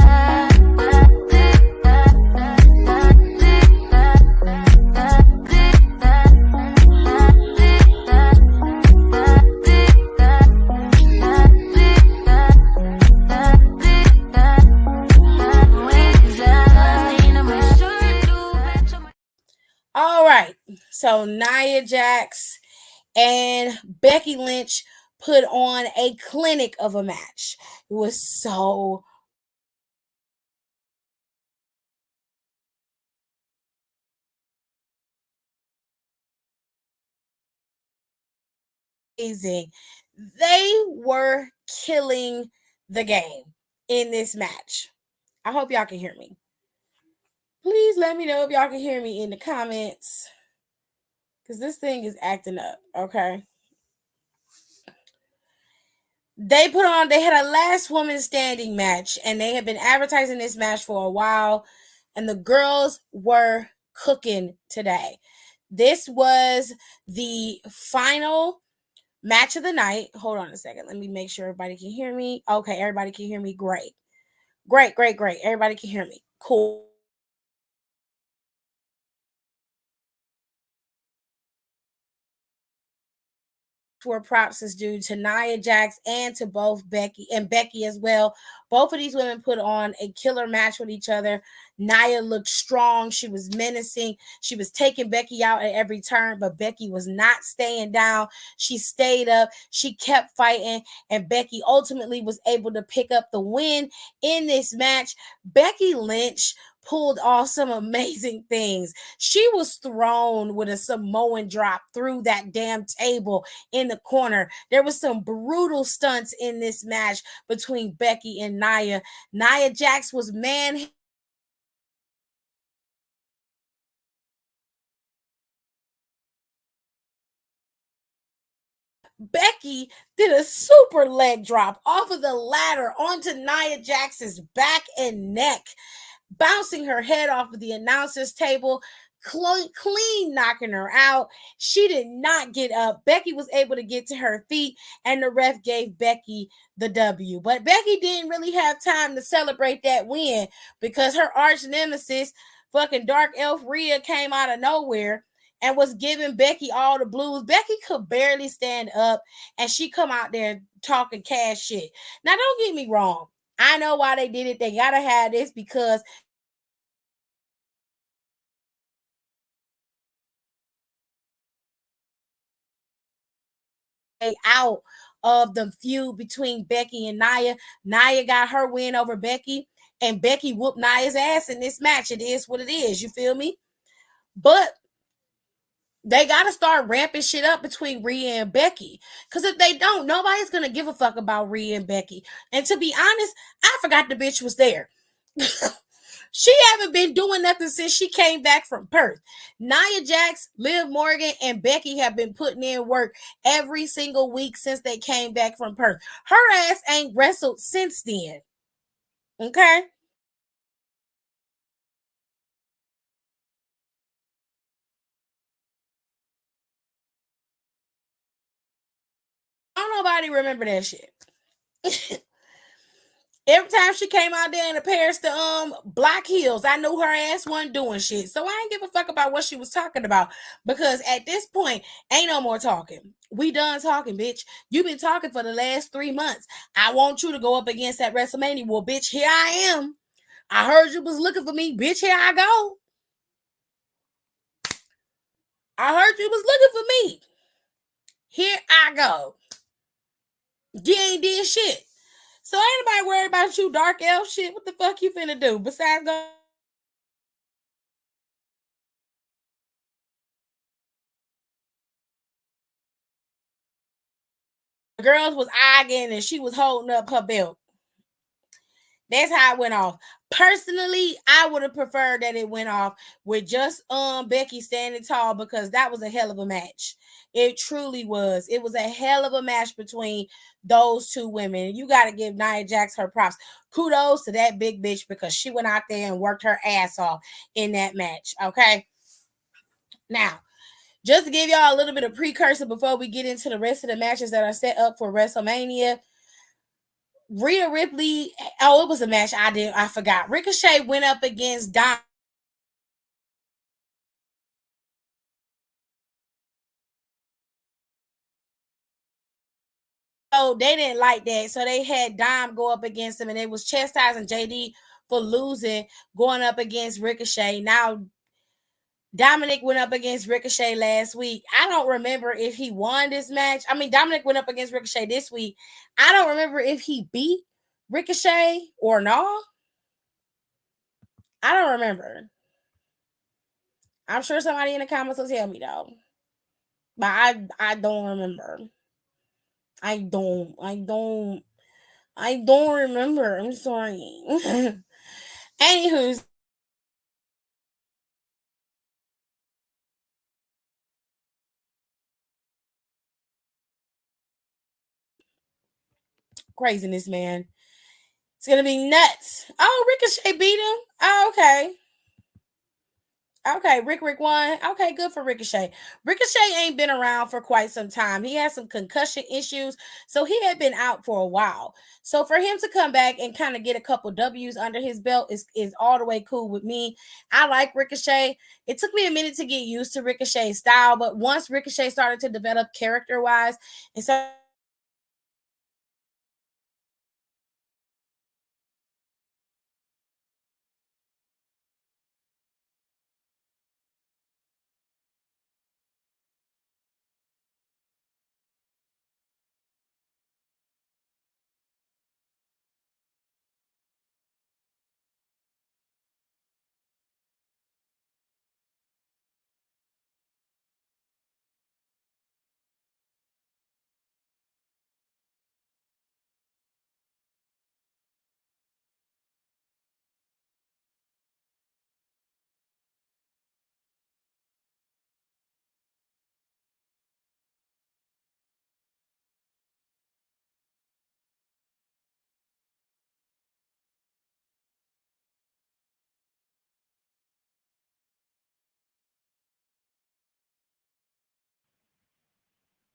All right, so Nia Jax and Becky Lynch put on a clinic of a match. It was so amazing. They were killing the game in this match. I hope y'all can hear me. Please let me know if y'all can hear me in the comments because this thing is acting up. Okay. They had a last woman standing match and they had been advertising this match for a while and the girls were cooking today. This was the final match of the night. Hold on a second. Let me make sure everybody can hear me. Okay, everybody can hear me. Great. Great, great, great. Everybody can hear me. Cool. Where props is due to Nia Jax and to both Becky as well. Both of these women put on a killer match with each other. Nia looked strong. She was menacing. She was taking Becky out at every turn, but Becky was not staying down. She stayed up. She kept fighting, and Becky ultimately was able to pick up the win in this match. Becky Lynch pulled off some amazing things. She was thrown with a Samoan drop through that damn table in the corner. There was some brutal stunts in this match between Becky and Nia. Nia Jax was Becky did a super leg drop off of the ladder onto Nia Jax's back and neck, bouncing her head off of the announcer's table, clean knocking her out. She did not get up. Becky was able to get to her feet, and the ref gave Becky the W. But Becky didn't really have time to celebrate that win because her arch nemesis, fucking Dark Elf Rhea, came out of nowhere and was giving Becky all the blues. Becky could barely stand up, and she come out there talking cash shit. Now, don't get me wrong. I know why they did it. They gotta have this because out of the feud between Becky and Nia. Nia got her win over Becky, and Becky whooped Nia's ass in this match. It is what it is. You feel me? But they got to start ramping shit up between Rhea and Becky. Because if they don't, nobody's going to give a fuck about Rhea and Becky. And to be honest, I forgot the bitch was there. She haven't been doing nothing since she came back from Perth. Nia Jax, Liv Morgan, and Becky have been putting in work every single week since they came back from Perth. Her ass ain't wrestled since then. Okay? Don't nobody remember that shit. Every time she came out there in a pair of the black heels, I knew her ass wasn't doing shit. So I ain't give a fuck about what she was talking about because at this point, ain't no more talking. We done talking, bitch. You been talking for the last 3 months. I want you to go up against that WrestleMania. Well, bitch, here I am. I heard you was looking for me, bitch. Here I go. I heard you was looking for me. Here I go. You ain't did shit. So ain't nobody worried about you, dark elf shit. What the fuck you finna do besides go? The girls was arguing and she was holding up her belt. That's how it went off. Personally, I would have preferred that it went off with just Becky standing tall because that was a hell of a match. It truly was. It was a hell of a match between those two women. You got to give Nia Jax her props. Kudos to that big bitch because she went out there and worked her ass off in that match. Okay. Now, just to give y'all a little bit of precursor before we get into the rest of the matches that are set up for WrestleMania. Rhea Ripley, oh, it was a match I forgot. Ricochet went up against Dom. So they didn't like that. So they had Dom go up against him and they was chastising JD for losing, going up against Ricochet. Now Dominic went up against Ricochet last week. I don't remember if he won this match. I mean, Dominic went up against Ricochet this week. I don't remember if he beat Ricochet or not. I don't remember. I'm sure somebody in the comments will tell me though. But I don't remember. I don't remember. I'm sorry. Anywho, craziness, man. It's gonna be nuts. Oh, Ricochet beat him. Oh, okay. Okay, Rick won. Okay, good for Ricochet. Ricochet ain't been around for quite some time. He had some concussion issues, so he had been out for a while. So for him to come back and kind of get a couple W's under his belt is all the way cool with me. I like Ricochet. It took me a minute to get used to Ricochet's style, but once Ricochet started to develop character wise and so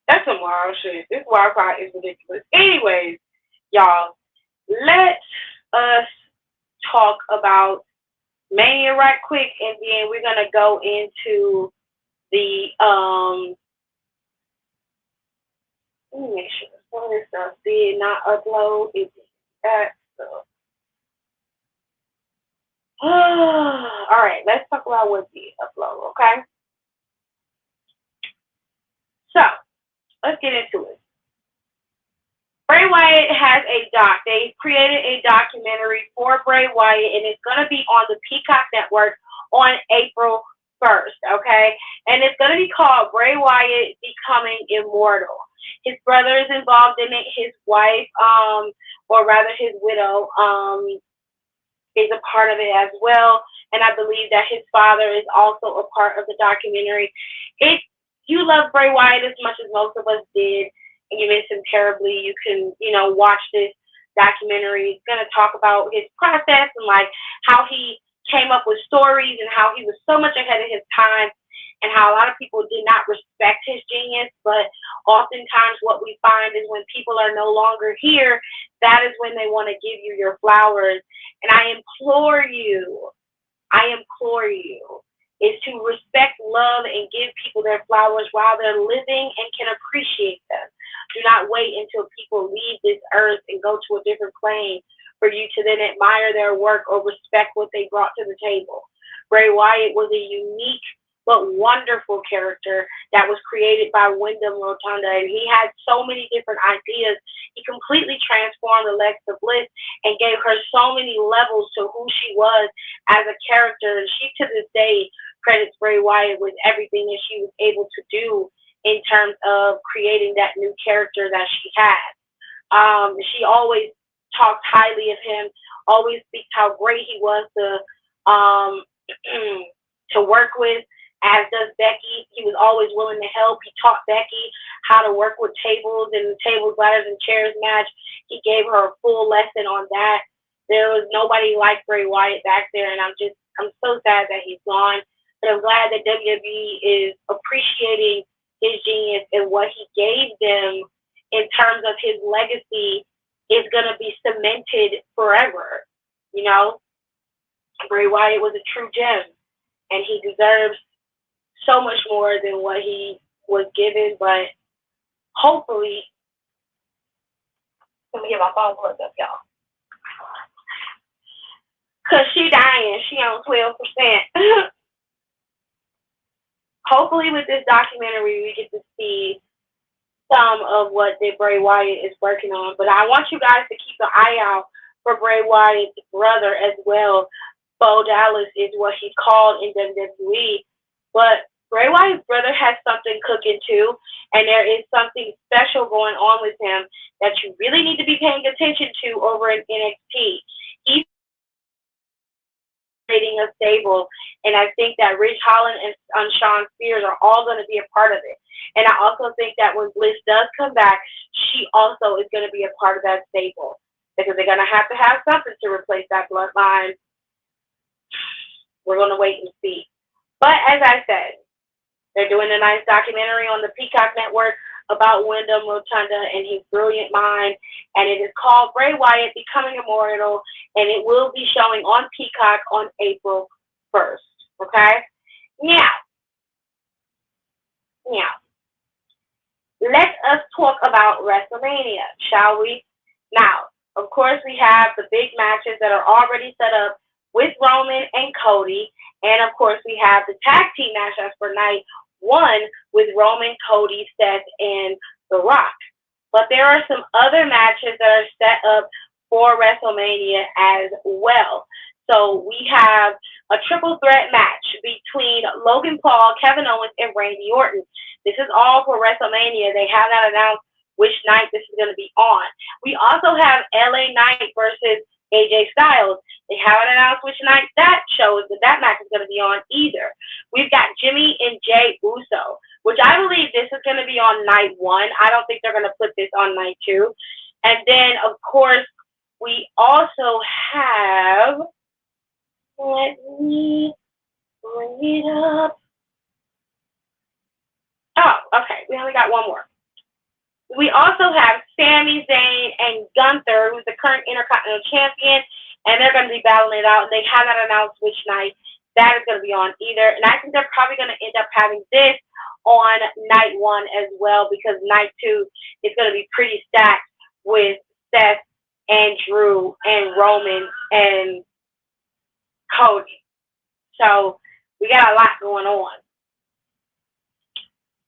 That's some wild shit. This Wi-Fi is ridiculous. Anyways, y'all, let us talk about Mania right quick, and then we're gonna go into the Let me make sure some of this stuff did not upload. It did that stuff. All right, let's talk about what did upload. Okay, so let's get into it. Bray Wyatt has a doc. They created a documentary for Bray Wyatt, and it's going to be on the Peacock Network on April 1st, okay? And it's going to be called Bray Wyatt Becoming Immortal. His brother is involved in it. His wife, or rather his widow, is a part of it as well. And I believe that his father is also a part of the documentary. If you love Bray Wyatt as much as most of us did, and you miss him terribly, you can, watch this documentary. It's going to talk about his process and like how he came up with stories and how he was so much ahead of his time and how a lot of people did not respect his genius. But oftentimes what we find is when people are no longer here, that is when they want to give you your flowers. And I implore you, is to respect, love, and give people their flowers while they're living and can appreciate them. Do not wait until people leave this earth and go to a different plane for you to then admire their work or respect what they brought to the table. Bray Wyatt was a unique but wonderful character that was created by Wyndham Rotunda. And he had so many different ideas. He completely transformed Alexa Bliss and gave her so many levels to who she was as a character. And she, to this day, credits Bray Wyatt with everything that she was able to do in terms of creating that new character that she had. She always talks highly of him, always speaks how great he was to work with, as does Becky. He was always willing to help. He taught Becky how to work with tables and the tables, ladders, and chairs match. He gave her a full lesson on that. There was nobody like Bray Wyatt back there, and I'm so sad that he's gone. But I'm glad that WWE is appreciating his genius and what he gave them in terms of his legacy is going to be cemented forever. Bray Wyatt was a true gem, and he deserves so much more than what he was given. But hopefully, let me get my phone plugged up, y'all. Because she dying. She on 12%. Hopefully with this documentary, we get to see some of what Bray Wyatt is working on. But I want you guys to keep an eye out for Bray Wyatt's brother as well. Bo Dallas is what he's called in WWE. But Bray Wyatt's brother has something cooking too, and there is something special going on with him that you really need to be paying attention to over in NXT. He's creating a stable, and I think that Ridge Holland and Shawn Spears are all going to be a part of it. And I also think that when Bliss does come back, she also is going to be a part of that stable because they're going to have something to replace that bloodline. We're going to wait and see. But as I said, they're doing a nice documentary on the Peacock Network about Wyndham Rotunda and his brilliant mind, and it is called Bray Wyatt Becoming Immortal, and it will be showing on Peacock on April 1st. Okay? Now, let us talk about WrestleMania, shall we? Now, of course, we have the big matches that are already set up with Roman and Cody, and of course, we have the tag team matchups for night one with Roman, Cody, Seth, and The Rock. But there are some other matches that are set up for WrestleMania as well. So we have a triple threat match between Logan Paul, Kevin Owens, and Randy Orton. This is all for WrestleMania. They have not announced which night this is going to be on. We also have LA Knight versus AJ Styles. They haven't announced which night that match is going to be on either. We've got Jimmy and Jay Uso, which I believe this is going to be on night one. I don't think they're going to put this on night two. And then, of course, we also have, let me bring it up. Oh, okay. We only got one more. We also have Sami Zayn and Gunther, who's the current Intercontinental Champion, and they're going to be battling it out. They have not announced which night that is going to be on either. And I think they're probably going to end up having this on night one as well, because night two is going to be pretty stacked with Seth and Drew and Roman and Cody. So we got a lot going on.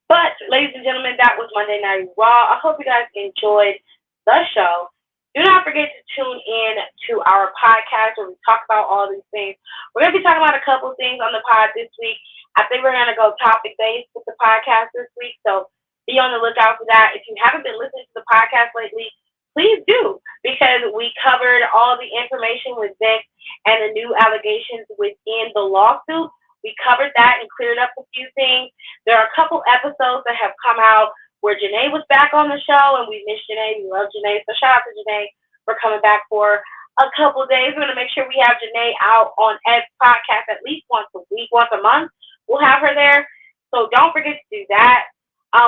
But, ladies and gentlemen, that was Monday Night Raw. I hope you guys enjoyed the show. Do not forget to tune in to our podcast where we talk about all these things. We're going to be talking about a couple of things on the pod this week. I think we're going to go topic-based with the podcast this week, so be on the lookout for that. If you haven't been listening to the podcast lately, please do, because we covered all the information with Vic and the new allegations within the lawsuit. We covered that and cleared up a few things. There are a couple episodes that have come out where Janae was back on the show, and we miss Janae. We love Janae. So shout out to Janae for coming back for a couple of days. We're going to make sure we have Janae out on Ed's podcast at least once a week, once a month. We'll have her there. So don't forget to do that.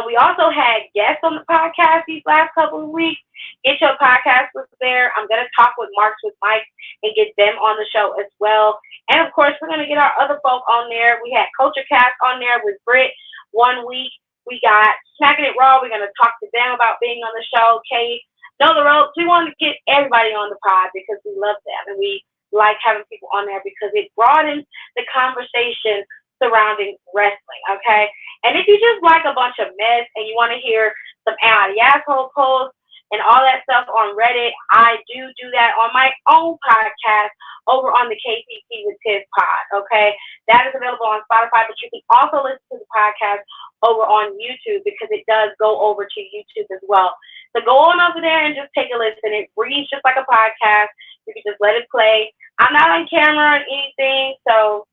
We also had guests on the podcast these last couple of weeks. Get your podcast list there. I'm going to talk with Marks with Mike and get them on the show as well. And, of course, we're going to get our other folk on there. We had Culture Cast on there with Britt 1 week. We got Smacking It Raw. We're going to talk to them about being on the show. Kate, Know the Ropes. We wanted to get everybody on the pod because we love them. And we like having people on there because it broadens the conversation surrounding wrestling, okay? And if you just like a bunch of mess and you want to hear some asshole posts and all that stuff on Reddit, I do that on my own podcast over on the KCC with Tiz pod, okay? That is available on Spotify, but you can also listen to the podcast over on YouTube because it does go over to YouTube as well. So go on over there and just take a listen. It reads just like a podcast. You can just let it play. I'm not on camera or anything, so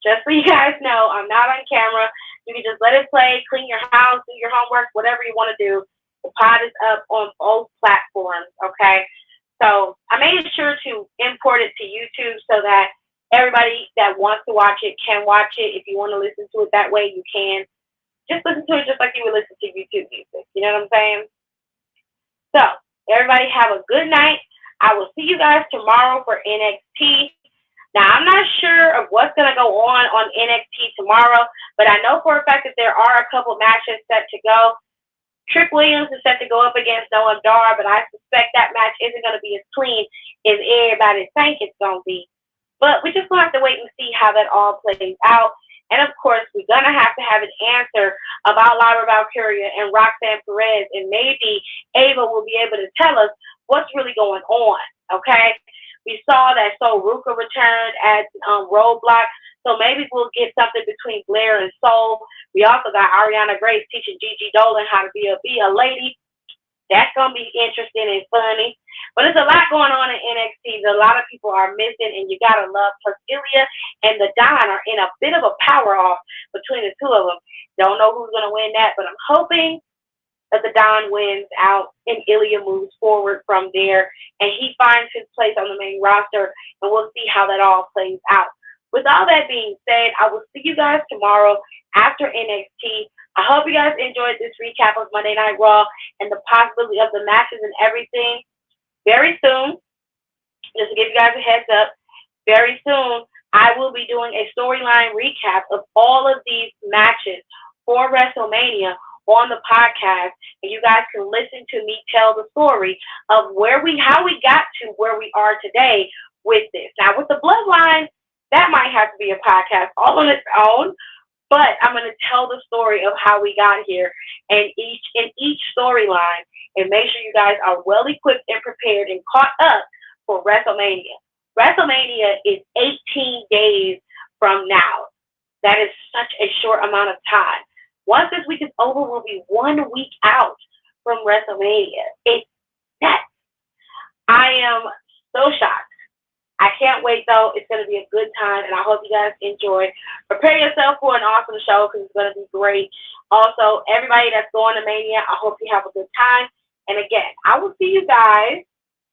just so you guys know, I'm not on camera. You can just let it play, clean your house, do your homework, whatever you want to do. The pod is up on both platforms, okay? So I made sure to import it to YouTube so that everybody that wants to watch it can watch it. If you want to listen to it that way, you can. Just listen to it just like you would listen to YouTube music. You know what I'm saying? So everybody have a good night. I will see you guys tomorrow for NXT. Now, I'm not sure of what's going to go on NXT tomorrow, but I know for a fact that there are a couple matches set to go. Trick Williams is set to go up against Noam Dar, but I suspect that match isn't going to be as clean as everybody think it's going to be. But we just going to have to wait and see how that all plays out. And, of course, we're going to have an answer about Lyra Valkyria and Roxanne Perez, and maybe Ava will be able to tell us what's really going on, okay? We saw that So Ruka returned at Roadblock. So maybe we'll get something between Blair and Soul. We also got Ariana Grace teaching Gigi Dolan how to be a lady. That's going to be interesting and funny. But there's a lot going on in NXT. A lot of people are missing, and you got to love. Plus, Ilya and the Don are in a bit of a power off between the two of them. Don't know who's going to win that, but I'm hoping that the Don wins out and Ilya moves forward from there, and he finds his place on the main roster, and we'll see how that all plays out. With all that being said, I will see you guys tomorrow after NXT. I hope you guys enjoyed this recap of Monday Night Raw and the possibility of the matches and everything. Very soon, just to give you guys a heads up, very soon I will be doing a storyline recap of all of these matches for WrestleMania on the podcast, and you guys can listen to me tell the story of how we got to where we are today with this. Now, with the Bloodline, that might have to be a podcast all on its own, but I'm going to tell the story of how we got here and each storyline, and make sure you guys are well equipped and prepared and caught up for WrestleMania. WrestleMania is 18 days from now. That is such a short amount of time. Once this week is over, we'll be 1 week out from WrestleMania. It's that. I am so shocked. I can't wait, though. It's going to be a good time, and I hope you guys enjoy. Prepare yourself for an awesome show because it's going to be great. Also, everybody that's going to Mania, I hope you have a good time. And again, I will see you guys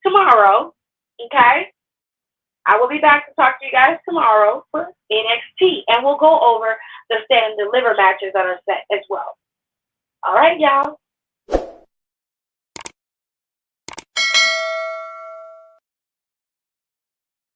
tomorrow, okay? I will be back to talk to you guys tomorrow for NXT, and we'll go over the stand and deliver matches that are set as well. All right, y'all.